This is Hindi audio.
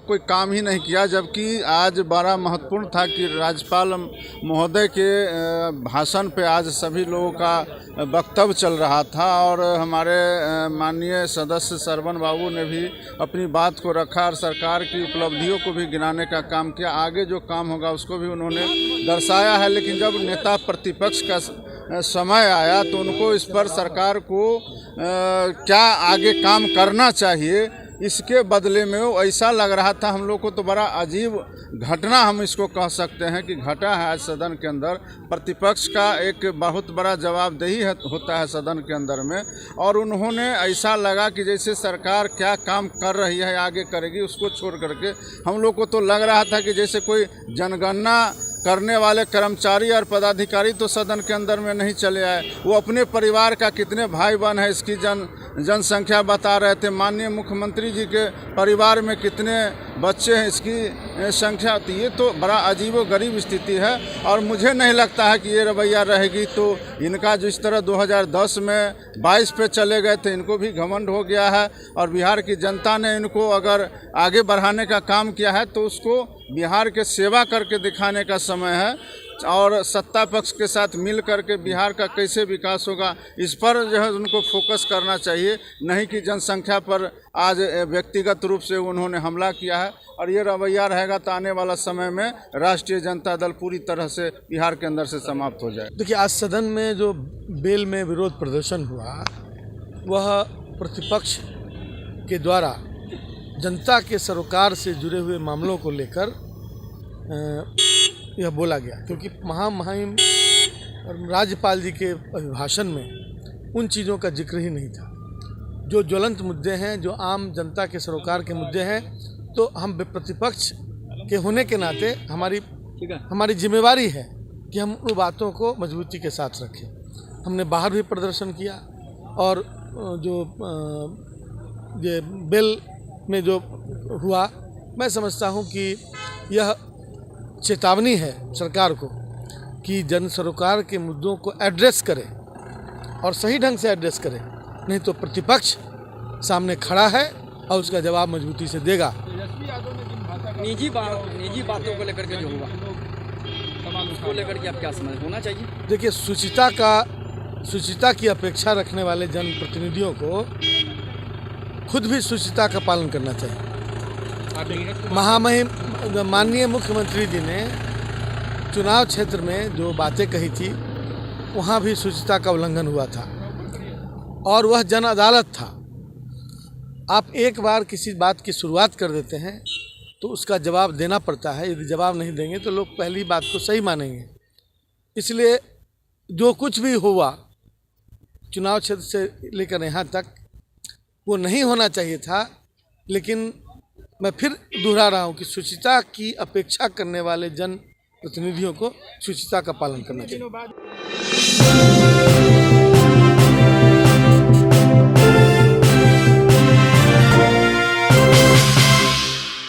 कोई काम ही नहीं किया, जबकि आज बड़ा महत्वपूर्ण था कि राज्यपाल महोदय के भाषण पे आज सभी लोगों का वक्तव्य चल रहा था और हमारे माननीय सदस्य श्रवण बाबू ने भी अपनी बात को रखा और सरकार की उपलब्धियों को भी गिनाने का काम किया। आगे जो काम होगा उसको भी उन्होंने दर्शाया है, लेकिन जब नेता प्रतिपक्ष का समय आया तो उनको इस पर सरकार को क्या आगे काम करना चाहिए, इसके बदले में वो ऐसा लग रहा था हम लोग को तो बड़ा अजीब घटना हम इसको कह सकते हैं कि घटा है आज सदन के अंदर। प्रतिपक्ष का एक बहुत बड़ा जवाबदेही होता है सदन के अंदर में, और उन्होंने ऐसा लगा कि जैसे सरकार क्या काम कर रही है आगे करेगी उसको छोड़ करके हम लोग को तो लग रहा था कि जैसे कोई जनगणना करने वाले कर्मचारी और पदाधिकारी तो सदन के अंदर में नहीं चले आए, वो अपने परिवार का कितने भाई बहन है इसकी जनसंख्या बता रहे थे। माननीय मुख्यमंत्री जी के परिवार में कितने बच्चे हैं इसकी संख्या, तो ये तो बड़ा अजीबोगरीब स्थिति है। और मुझे नहीं लगता है कि ये रवैया रहेगी तो इनका जिस तरह 2010 में 22 पे चले गए थे, इनको भी घमंड हो गया है और बिहार की जनता ने इनको अगर आगे बढ़ाने का काम किया है तो उसको बिहार के सेवा करके दिखाने का समय है और सत्ता पक्ष के साथ मिल करके बिहार का कैसे विकास होगा इस पर जो है उनको फोकस करना चाहिए, नहीं कि जनसंख्या पर आज व्यक्तिगत रूप से उन्होंने हमला किया है। और ये रवैया रहेगा तो आने वाला समय में राष्ट्रीय जनता दल पूरी तरह से बिहार के अंदर से समाप्त हो जाए। देखिए, आज सदन में जो बेल में विरोध प्रदर्शन हुआ वह प्रतिपक्ष के द्वारा जनता के सरोकार से जुड़े हुए मामलों को लेकर यह बोला गया, क्योंकि महामहिम राज्यपाल जी के अभिभाषण में उन चीज़ों का जिक्र ही नहीं था जो ज्वलंत मुद्दे हैं, जो आम जनता के सरोकार के मुद्दे हैं। तो हम प्रतिपक्ष के होने के नाते हमारी जिम्मेवारी है कि हम उन बातों को मजबूती के साथ रखें। हमने बाहर भी प्रदर्शन किया और जो ये बिल में जो हुआ, मैं समझता हूँ कि यह चेतावनी है सरकार को कि जन सरोकार के मुद्दों को एड्रेस करे और सही ढंग से एड्रेस करे, नहीं तो प्रतिपक्ष सामने खड़ा है और उसका जवाब मजबूती से देगा। निजी बातों को लेकर के जो हुआ उसको लेकर के आप क्या समझ होना चाहिए? देखिए, शुचिता की अपेक्षा रखने वाले जनप्रतिनिधियों को खुद भी शुचिता का पालन करना चाहिए। महामहिम माननीय मुख्यमंत्री जी ने चुनाव क्षेत्र में जो बातें कही थी वहाँ भी शुचिता का उल्लंघन हुआ था और वह जन अदालत था। आप एक बार किसी बात की शुरुआत कर देते हैं तो उसका जवाब देना पड़ता है। यदि जवाब नहीं देंगे तो लोग पहली बात को सही मानेंगे। इसलिए जो कुछ भी हुआ चुनाव क्षेत्र से लेकर यहाँ तक वो नहीं होना चाहिए था, लेकिन मैं फिर दोहरा रहा हूँ कि शुचिता की अपेक्षा करने वाले जन प्रतिनिधियों को शुचिता का पालन करना चाहिए।